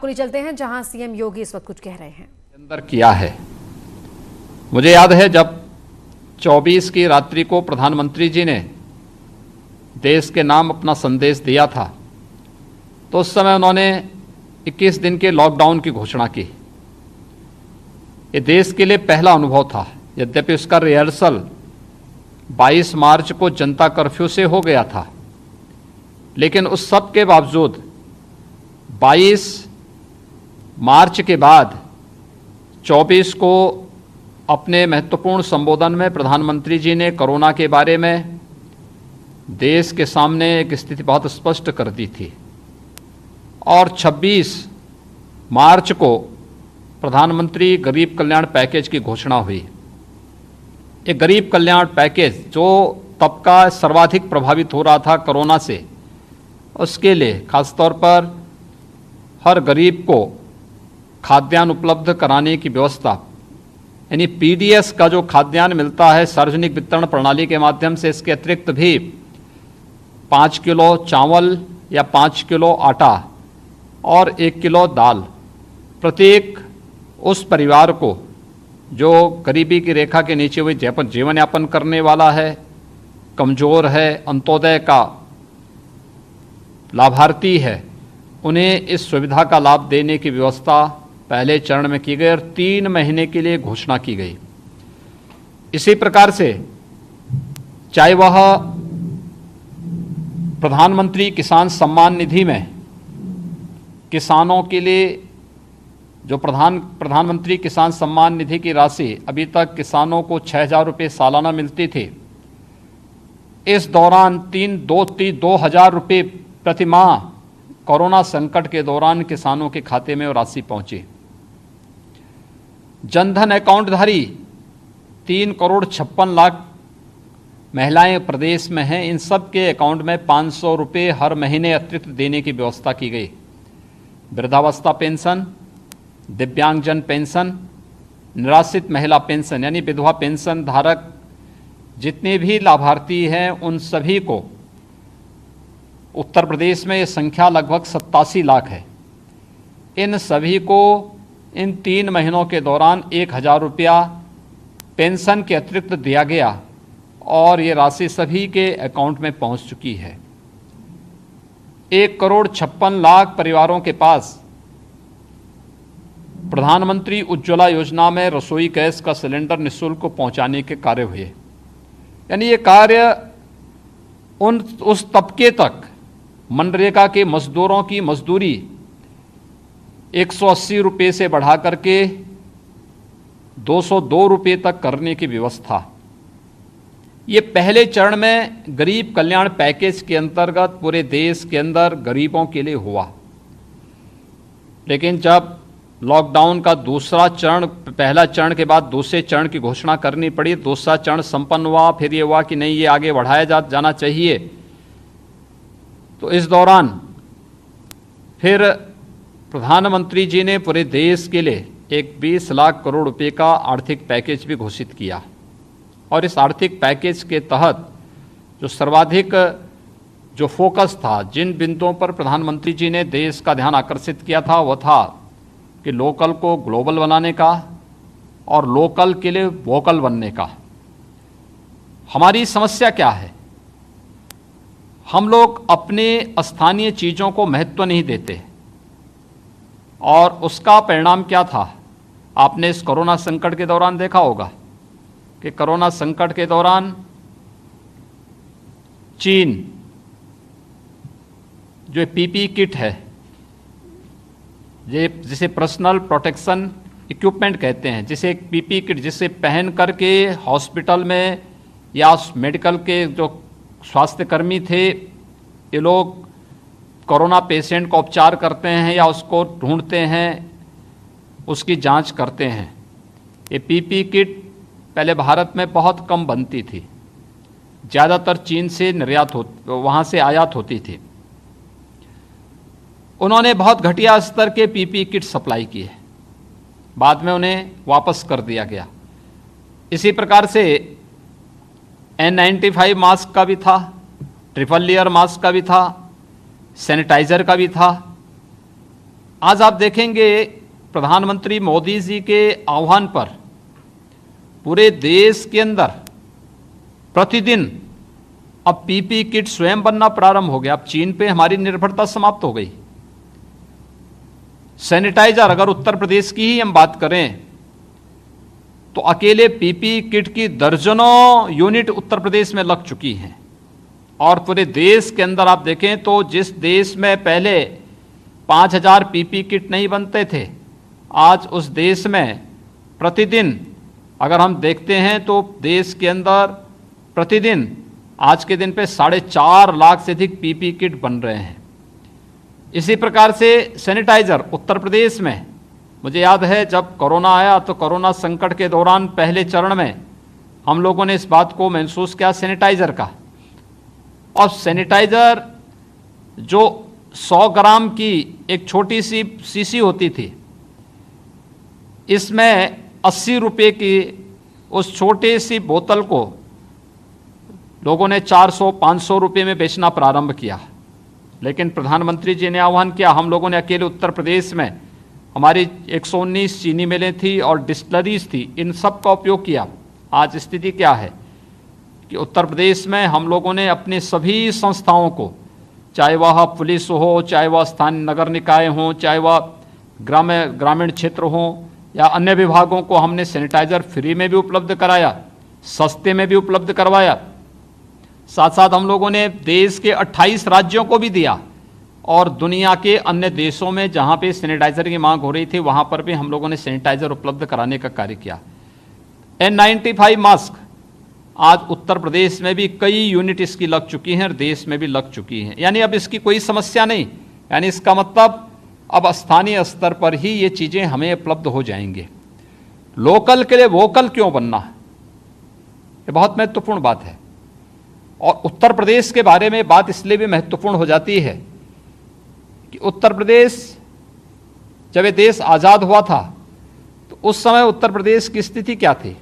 को चलते हैं जहां सीएम योगी इस वक्त कुछ कह रहे हैं। अंदर किया है। मुझे याद है जब 24 की रात्रि को प्रधानमंत्री जी ने देश के नाम अपना संदेश दिया था, तो उस समय उन्होंने 21 दिन के लॉकडाउन की घोषणा की। ये देश के लिए पहला अनुभव था। यद्यपि उसका रिहर्सल 22 मार्च को जनता कर्फ्यू से हो गया था, लेकिन उस सब के बावजूद 22 मार्च के बाद 24 को अपने महत्वपूर्ण संबोधन में प्रधानमंत्री जी ने कोरोना के बारे में देश के सामने एक स्थिति बहुत स्पष्ट कर दी थी। और 26 मार्च को प्रधानमंत्री गरीब कल्याण पैकेज की घोषणा हुई। ये गरीब कल्याण पैकेज जो तबका सर्वाधिक प्रभावित हो रहा था कोरोना से, उसके लिए खासतौर पर हर गरीब को खाद्यान्न उपलब्ध कराने की व्यवस्था, यानी पीडीएस का जो खाद्यान्न मिलता है सार्वजनिक वितरण प्रणाली के माध्यम से, इसके अतिरिक्त भी 5 किलो चावल या 5 किलो आटा और 1 किलो दाल प्रत्येक उस परिवार को जो गरीबी की रेखा के नीचे हुए जीवन यापन करने वाला है, कमज़ोर है, अंत्योदय का लाभार्थी है, उन्हें इस सुविधा का लाभ देने की व्यवस्था पहले चरण में की गई और 3 महीने के लिए घोषणा की गई। इसी प्रकार से चाहे वह प्रधानमंत्री किसान सम्मान निधि में किसानों के लिए जो प्रधानमंत्री किसान सम्मान निधि की राशि अभी तक किसानों को 6,000 रुपये सालाना मिलती थी, इस दौरान 2,000 रुपये प्रति माह कोरोना संकट के दौरान किसानों के खाते में वो राशि पहुंची। जनधन अकाउंटधारी 3,56,00,000 महिलाएं प्रदेश में हैं। इन सब के अकाउंट में 500 रुपये हर महीने अतिरिक्त देने की व्यवस्था की गई। वृद्धावस्था पेंशन, दिव्यांगजन पेंशन, निराश्रित महिला पेंशन यानी विधवा पेंशन धारक जितने भी लाभार्थी हैं, उन सभी को उत्तर प्रदेश में ये संख्या लगभग 87 लाख है। इन सभी को इन 3 महीनों के दौरान 1,000 रुपया पेंशन के अतिरिक्त दिया गया और ये राशि सभी के अकाउंट में पहुंच चुकी है। 1,56,00,000 परिवारों के पास प्रधानमंत्री उज्ज्वला योजना में रसोई गैस का सिलेंडर निःशुल्क पहुंचाने के कार्य हुए। यानी ये कार्य उस तबके तक मनरेगा के मजदूरों की मजदूरी 180 रुपये से बढ़ा करके 202 रुपये तक करने की व्यवस्था। ये पहले चरण में गरीब कल्याण पैकेज के अंतर्गत पूरे देश के अंदर गरीबों के लिए हुआ। लेकिन जब लॉकडाउन का दूसरा चरण, पहला चरण के बाद दूसरे चरण की घोषणा करनी पड़ी, दूसरा चरण संपन्न हुआ, फिर ये हुआ कि नहीं ये आगे बढ़ाया जाना चाहिए, तो इस दौरान फिर प्रधानमंत्री जी ने पूरे देश के लिए एक 20 लाख करोड़ रुपए का आर्थिक पैकेज भी घोषित किया। और इस आर्थिक पैकेज के तहत जो सर्वाधिक जो फोकस था, जिन बिंदुओं पर प्रधानमंत्री जी ने देश का ध्यान आकर्षित किया था, वह था कि लोकल को ग्लोबल बनाने का और लोकल के लिए वोकल बनने का। हमारी समस्या क्या है? हम लोग अपने स्थानीय चीज़ों को महत्व नहीं देते और उसका परिणाम क्या था? आपने इस कोरोना संकट के दौरान देखा होगा कि कोरोना संकट के दौरान चीन जो पीपी किट है, जिसे पर्सनल प्रोटेक्शन इक्विपमेंट कहते हैं, जिसे एक पीपी किट जिसे पहन करके हॉस्पिटल में या मेडिकल के जो स्वास्थ्यकर्मी थे, ये लोग कोरोना पेशेंट का उपचार करते हैं या उसको ढूंढते हैं, उसकी जांच करते हैं। ये पीपी किट पहले भारत में बहुत कम बनती थी, ज़्यादातर चीन से वहाँ से आयात होती थी। उन्होंने बहुत घटिया स्तर के पीपी किट सप्लाई किए, बाद में उन्हें वापस कर दिया गया। इसी प्रकार से N95 मास्क का भी था, ट्रिपल लेयर मास्क का भी था, सैनिटाइज़र का भी था। आज आप देखेंगे प्रधानमंत्री मोदी जी के आह्वान पर पूरे देश के अंदर प्रतिदिन अब पीपी किट स्वयं बनना प्रारंभ हो गया। अब चीन पे हमारी निर्भरता समाप्त हो गई। सैनिटाइजर, अगर उत्तर प्रदेश की ही हम बात करें तो अकेले पीपी किट की दर्जनों यूनिट उत्तर प्रदेश में लग चुकी हैं। और पूरे देश के अंदर आप देखें तो जिस देश में पहले 5000 पीपी किट नहीं बनते थे, आज उस देश में प्रतिदिन अगर हम देखते हैं तो देश के अंदर प्रतिदिन आज के दिन पे 4.5 लाख से अधिक पीपी किट बन रहे हैं। इसी प्रकार से सैनिटाइजर उत्तर प्रदेश में, मुझे याद है जब कोरोना आया तो कोरोना संकट के दौरान पहले चरण में हम लोगों ने इस बात को महसूस किया सैनिटाइजर का। और सैनिटाइजर जो 100 ग्राम की एक छोटी सी शीशी होती थी, इसमें 80 रुपये की उस छोटी सी बोतल को लोगों ने 400-500 रुपये में बेचना प्रारंभ किया। लेकिन प्रधानमंत्री जी ने आह्वान किया, हम लोगों ने अकेले उत्तर प्रदेश में हमारी 119 चीनी मिलें थी और डिस्टिलरीज थी, इन सब का उपयोग किया। आज स्थिति क्या है कि उत्तर प्रदेश में हम लोगों ने अपनी सभी संस्थाओं को, चाहे वह पुलिस हो, चाहे वह स्थानीय नगर निकाय हों, चाहे वह ग्रामीण क्षेत्र हों या अन्य विभागों को, हमने सैनिटाइजर फ्री में भी उपलब्ध कराया, सस्ते में भी उपलब्ध करवाया। साथ साथ हम लोगों ने देश के 28 राज्यों को भी दिया और दुनिया के अन्य देशों में जहां पे सैनिटाइजर की मांग हो रही थी वहां पर भी हम लोगों ने सैनिटाइजर उपलब्ध कराने का कार्य किया। N95 मास्क आज उत्तर प्रदेश में भी कई यूनिट इसकी लग चुकी हैं और देश में भी लग चुकी हैं। यानी अब इसकी कोई समस्या नहीं, यानी इसका मतलब अब स्थानीय स्तर पर ही ये चीज़ें हमें उपलब्ध हो जाएंगे। लोकल के लिए वोकल क्यों बनना है, ये बहुत महत्वपूर्ण बात है। और उत्तर प्रदेश के बारे में बात इसलिए भी महत्वपूर्ण हो जाती है कि उत्तर प्रदेश जब ये देश आज़ाद हुआ था तो उस समय उत्तर प्रदेश की स्थिति क्या थी?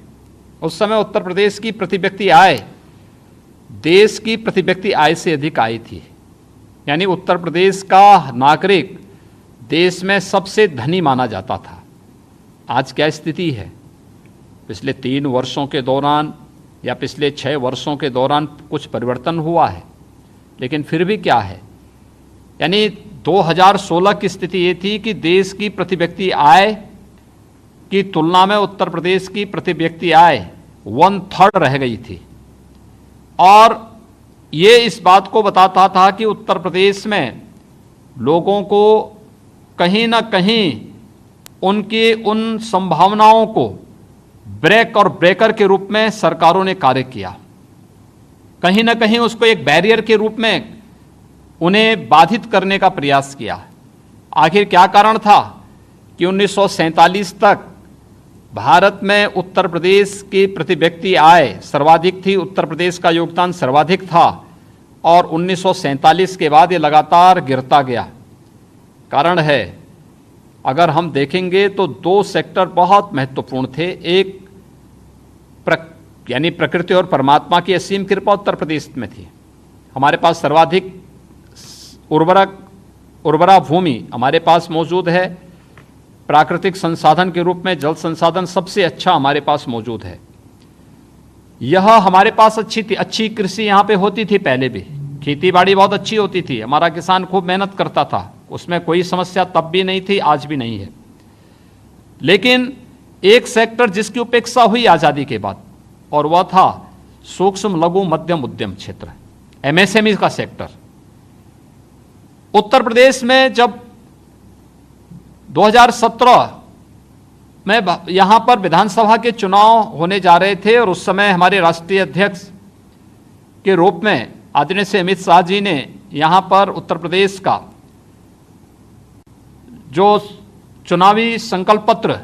उस समय उत्तर प्रदेश की प्रति व्यक्ति आय देश की प्रति व्यक्ति आय से अधिक आई थी। यानी उत्तर प्रदेश का नागरिक देश में सबसे धनी माना जाता था। आज क्या स्थिति है? पिछले 3 वर्षों के दौरान या पिछले 6 वर्षों के दौरान कुछ परिवर्तन हुआ है, लेकिन फिर भी क्या है, यानी 2016 की स्थिति ये थी कि देश की प्रति व्यक्ति आय की तुलना में उत्तर प्रदेश की प्रति व्यक्ति आय 1/3 रह गई थी। और ये इस बात को बताता था कि उत्तर प्रदेश में लोगों को कहीं ना कहीं उनकी उन संभावनाओं को ब्रेक और ब्रेकर के रूप में सरकारों ने कार्य किया। कहीं ना कहीं उसको एक बैरियर के रूप में उन्हें बाधित करने का प्रयास किया। आखिर क्या कारण था कि 1947 तक भारत में उत्तर प्रदेश की प्रति व्यक्ति आय सर्वाधिक थी, उत्तर प्रदेश का योगदान सर्वाधिक था और 1947 के बाद ये लगातार गिरता गया। कारण है, अगर हम देखेंगे तो 2 सेक्टर बहुत महत्वपूर्ण थे। एक यानी प्रकृति और परमात्मा की असीम कृपा उत्तर प्रदेश में थी। हमारे पास सर्वाधिक उर्वरा भूमि हमारे पास मौजूद है। प्राकृतिक संसाधन के रूप में जल संसाधन सबसे अच्छा हमारे पास मौजूद है। यह हमारे पास अच्छी कृषि यहाँ पे होती थी, पहले भी खेती बाड़ी बहुत अच्छी होती थी, हमारा किसान खूब मेहनत करता था, उसमें कोई समस्या तब भी नहीं थी, आज भी नहीं है। लेकिन एक सेक्टर जिसकी उपेक्षा हुई आज़ादी के बाद, और वह था सूक्ष्म लघु मध्यम उद्यम क्षेत्र, MSME का सेक्टर। उत्तर प्रदेश में जब 2017 में यहां पर विधानसभा के चुनाव होने जा रहे थे और उस समय हमारे राष्ट्रीय अध्यक्ष के रूप में आदरणीय से अमित शाह जी ने यहां पर उत्तर प्रदेश का जो चुनावी संकल्प पत्र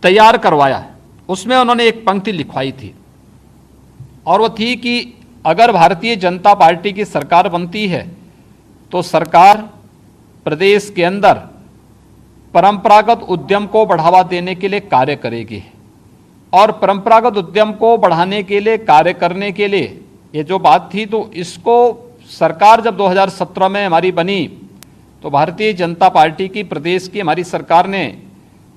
तैयार करवाया, उसमें उन्होंने एक पंक्ति लिखवाई थी और वो थी कि अगर भारतीय जनता पार्टी की सरकार बनती है तो सरकार प्रदेश के अंदर परंपरागत उद्यम को बढ़ावा देने के लिए कार्य करेगी। और परंपरागत उद्यम को बढ़ाने के लिए कार्य करने के लिए ये जो बात थी, तो इसको सरकार जब 2017 में हमारी बनी तो भारतीय जनता पार्टी की प्रदेश की हमारी सरकार ने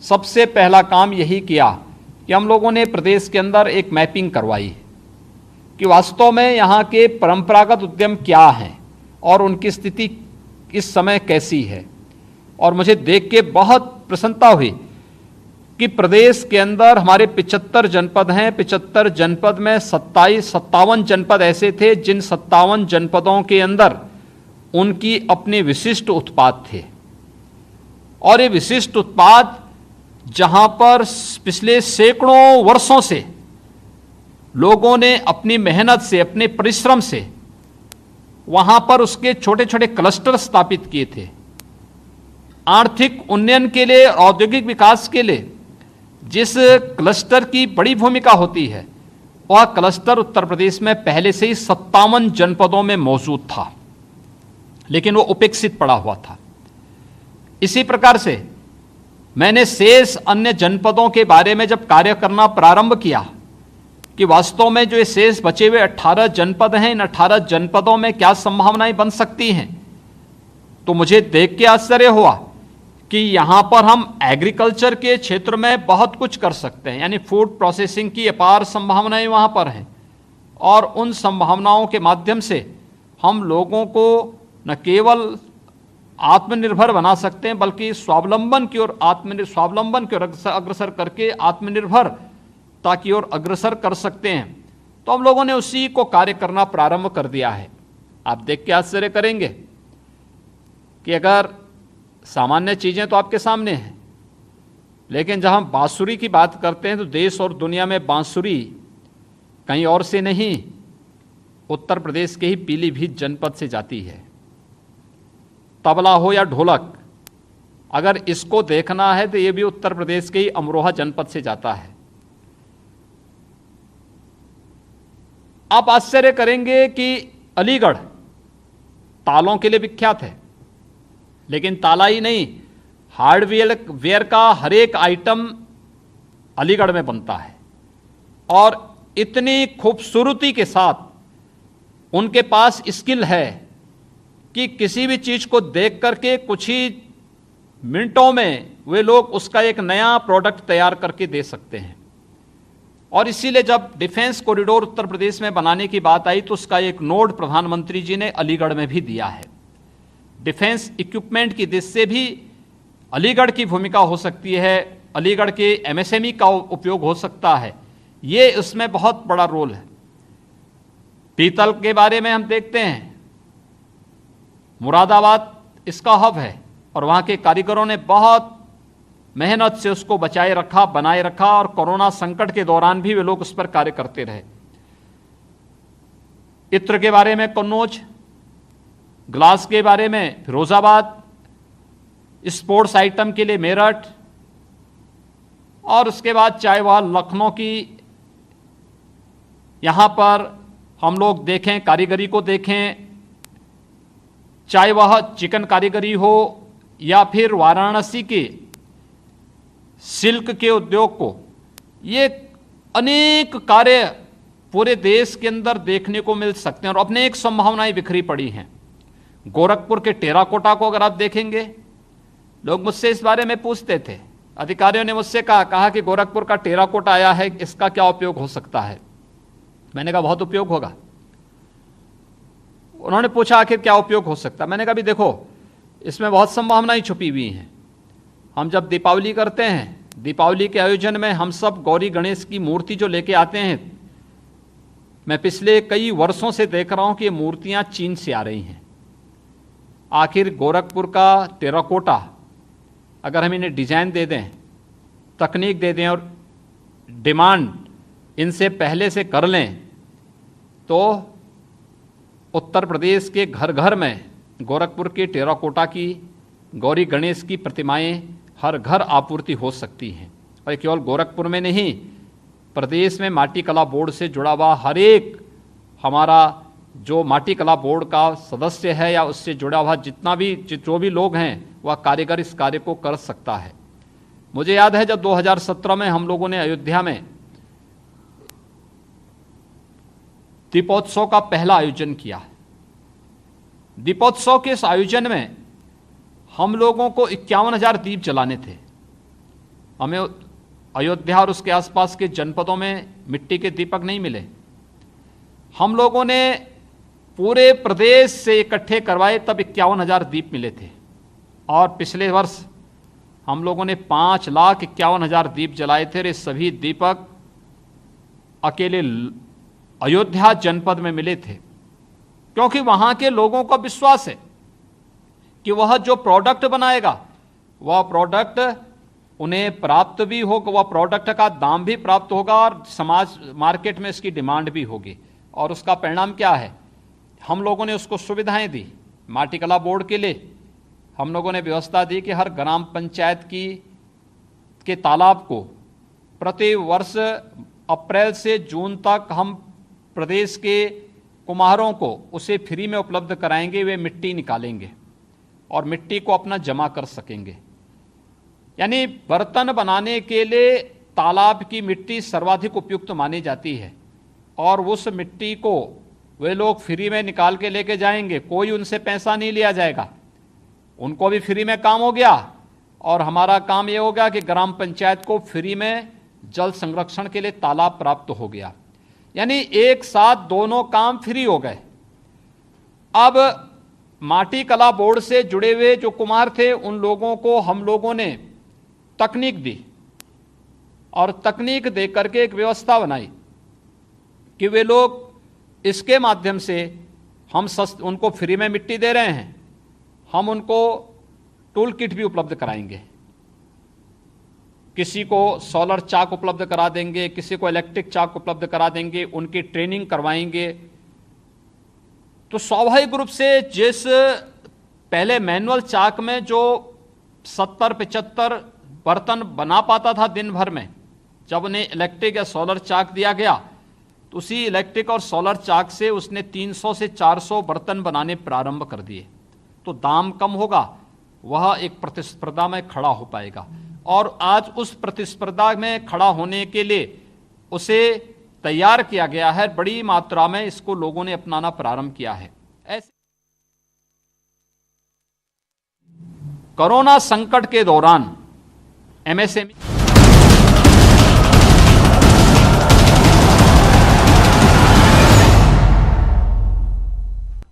सबसे पहला काम यही किया कि हम लोगों ने प्रदेश के अंदर एक मैपिंग करवाई कि वास्तव में यहाँ के परंपरागत उद्यम क्या हैं और उनकी स्थिति इस समय कैसी है। और मुझे देख के बहुत प्रसन्नता हुई कि प्रदेश के अंदर हमारे 75 जनपद हैं। 75 जनपद में 57 जनपद ऐसे थे जिन 57 जनपदों के अंदर उनकी अपने विशिष्ट उत्पाद थे। और ये विशिष्ट उत्पाद जहां पर पिछले सैकड़ों वर्षों से लोगों ने अपनी मेहनत से, अपने परिश्रम से वहां पर उसके छोटे छोटे क्लस्टर स्थापित किए थे। आर्थिक उन्नयन के लिए, औद्योगिक विकास के लिए जिस क्लस्टर की बड़ी भूमिका होती है, वह क्लस्टर उत्तर प्रदेश में पहले से ही 57 जनपदों में मौजूद था, लेकिन वो उपेक्षित पड़ा हुआ था। इसी प्रकार से मैंने शेष अन्य जनपदों के बारे में जब कार्य करना प्रारंभ किया कि वास्तव में जो ये शेष बचे हुए 18 जनपद हैं, इन 18 जनपदों में क्या संभावनाएं बन सकती हैं, तो मुझे देख के आश्चर्य हुआ कि यहां पर हम एग्रीकल्चर के क्षेत्र में बहुत कुछ कर सकते हैं। यानी फूड प्रोसेसिंग की अपार संभावनाएं वहां पर हैं और उन संभावनाओं के माध्यम से हम लोगों को न केवल आत्मनिर्भर बना सकते हैं बल्कि स्वावलंबन की ओर अग्रसर करके आत्मनिर्भरता की ओर अग्रसर कर सकते हैं। तो हम लोगों ने उसी को कार्य करना प्रारंभ कर दिया है। आप देख के आश्चर्य करेंगे कि अगर सामान्य चीजें तो आपके सामने हैं, लेकिन जब हम बांसुरी की बात करते हैं तो देश और दुनिया में बांसुरी कहीं और से नहीं, उत्तर प्रदेश के ही पीलीभीत जनपद से जाती है। तबला हो या ढोलक, अगर इसको देखना है तो ये भी उत्तर प्रदेश के ही अमरोहा जनपद से जाता है। आप आश्चर्य करेंगे कि अलीगढ़ तालों के लिए विख्यात है, लेकिन ताला ही नहीं, हार्डवेयर का हर एक आइटम अलीगढ़ में बनता है और इतनी खूबसूरती के साथ उनके पास स्किल है कि किसी भी चीज को देख करके कुछ ही मिनटों में वे लोग उसका एक नया प्रोडक्ट तैयार करके दे सकते हैं। और इसीलिए जब डिफेंस कॉरिडोर उत्तर प्रदेश में बनाने की बात आई तो उसका एक नोड प्रधानमंत्री जी ने अलीगढ़ में भी दिया है। डिफेंस इक्विपमेंट की दृष्टि से भी अलीगढ़ की भूमिका हो सकती है, अलीगढ़ के एमएसएमई का उपयोग हो सकता है, ये इसमें बहुत बड़ा रोल है। पीतल के बारे में हम देखते हैं, मुरादाबाद इसका हब है और वहां के कारीगरों ने बहुत मेहनत से उसको बचाए रखा, बनाए रखा और कोरोना संकट के दौरान भी वे लोग उस पर कार्य करते रहे। इत्र के बारे में कन्नौज, ग्लास के बारे में फिरोजाबाद, स्पोर्ट्स आइटम के लिए मेरठ, और उसके बाद चाहे वह लखनऊ की, यहां पर हम लोग देखें कारीगरी को देखें, चाहे वह चिकन कारीगरी हो या फिर वाराणसी के सिल्क के उद्योग को, ये अनेक कार्य पूरे देश के अंदर देखने को मिल सकते हैं और अपने एक संभावनाएं बिखरी पड़ी हैं। गोरखपुर के टेराकोटा को अगर आप देखेंगे, लोग मुझसे इस बारे में पूछते थे, अधिकारियों ने मुझसे कहा कि गोरखपुर का टेराकोटा आया है, इसका क्या उपयोग हो सकता है। मैंने कहा बहुत उपयोग होगा। उन्होंने पूछा आखिर क्या उपयोग हो सकता है। मैंने कहा भी देखो, इसमें बहुत संभावनाएं छुपी हुई हैं। हम जब दीपावली करते हैं, दीपावली के आयोजन में हम सब गौरी गणेश की मूर्ति जो लेके आते हैं, मैं पिछले कई वर्षों से देख रहा हूं कि ये मूर्तियां चीन से आ रही हैं। आखिर गोरखपुर का टेराकोटा अगर हम इन्हें डिजाइन दे दें, तकनीक दे दें और डिमांड इनसे पहले से कर लें, तो उत्तर प्रदेश के घर घर में गोरखपुर के टेराकोटा की, गौरी गणेश की प्रतिमाएं हर घर आपूर्ति हो सकती हैं। और केवल गोरखपुर में नहीं, प्रदेश में माटी कला बोर्ड से जुड़ा हुआ हर एक हमारा जो माटी कला बोर्ड का सदस्य है या उससे जुड़ा हुआ जो भी लोग हैं, वह कारीगर इस कार्य को कर सकता है। मुझे याद है जब 2017 में हम लोगों ने अयोध्या में दीपोत्सव का पहला आयोजन किया। दीपोत्सव के इस आयोजन में हम लोगों को 51,000 दीप जलाने थे। हमें अयोध्या और उसके आसपास के जनपदों में मिट्टी के दीपक नहीं मिले। हम लोगों ने पूरे प्रदेश से इकट्ठे करवाए, तब 51,000 दीप मिले थे। और पिछले वर्ष हम लोगों ने 5,51,000 दीप जलाए थे। ये सभी दीपक अकेले अयोध्या जनपद में मिले थे, क्योंकि वहां के लोगों का विश्वास है कि वह जो प्रोडक्ट बनाएगा वह प्रोडक्ट उन्हें प्राप्त भी होगा, वह प्रोडक्ट का दाम भी प्राप्त होगा और समाज मार्केट में इसकी डिमांड भी होगी। और उसका परिणाम क्या है? हम लोगों ने उसको सुविधाएं दी। माटी कला बोर्ड के लिए हम लोगों ने व्यवस्था दी कि हर ग्राम पंचायत के तालाब को प्रति वर्ष अप्रैल से जून तक हम प्रदेश के कुम्हारों को उसे फ्री में उपलब्ध कराएंगे। वे मिट्टी निकालेंगे और मिट्टी को अपना जमा कर सकेंगे। यानी बर्तन बनाने के लिए तालाब की मिट्टी सर्वाधिक उपयुक्त मानी जाती है, और उस मिट्टी को वे लोग फ्री में निकाल के लेके जाएंगे। कोई उनसे पैसा नहीं लिया जाएगा, उनको भी फ्री में काम हो गया और हमारा काम ये हो गया कि ग्राम पंचायत को फ्री में जल संरक्षण के लिए तालाब प्राप्त हो गया। यानी एक साथ दोनों काम फ्री हो गए। अब माटी कला बोर्ड से जुड़े हुए जो कुम्हार थे उन लोगों को हम लोगों ने तकनीक दी, और तकनीक दे करके एक व्यवस्था बनाई कि वे लोग इसके माध्यम से हम उनको फ्री में मिट्टी दे रहे हैं, हम उनको टूल किट भी उपलब्ध कराएंगे। किसी को सोलर चाक उपलब्ध करा देंगे, किसी को इलेक्ट्रिक चाक उपलब्ध करा देंगे, उनकी ट्रेनिंग करवाएंगे। तो स्वाभाविक रूप से जिस पहले मैनुअल चाक में जो 70-75 बर्तन बना पाता था दिन भर में, जब उन्हें इलेक्ट्रिक या सोलर चाक दिया गया तो उसी इलेक्ट्रिक और सोलर चाक से उसने 300 से 400 बर्तन बनाने प्रारंभ कर दिए। तो दाम कम होगा, वह एक प्रतिस्पर्धा में खड़ा हो पाएगा, और आज उस प्रतिस्पर्धा में खड़ा होने के लिए उसे तैयार किया गया है। बड़ी मात्रा में इसको लोगों ने अपनाना प्रारंभ किया है। ऐसे कोरोना संकट के दौरान एमएसएमई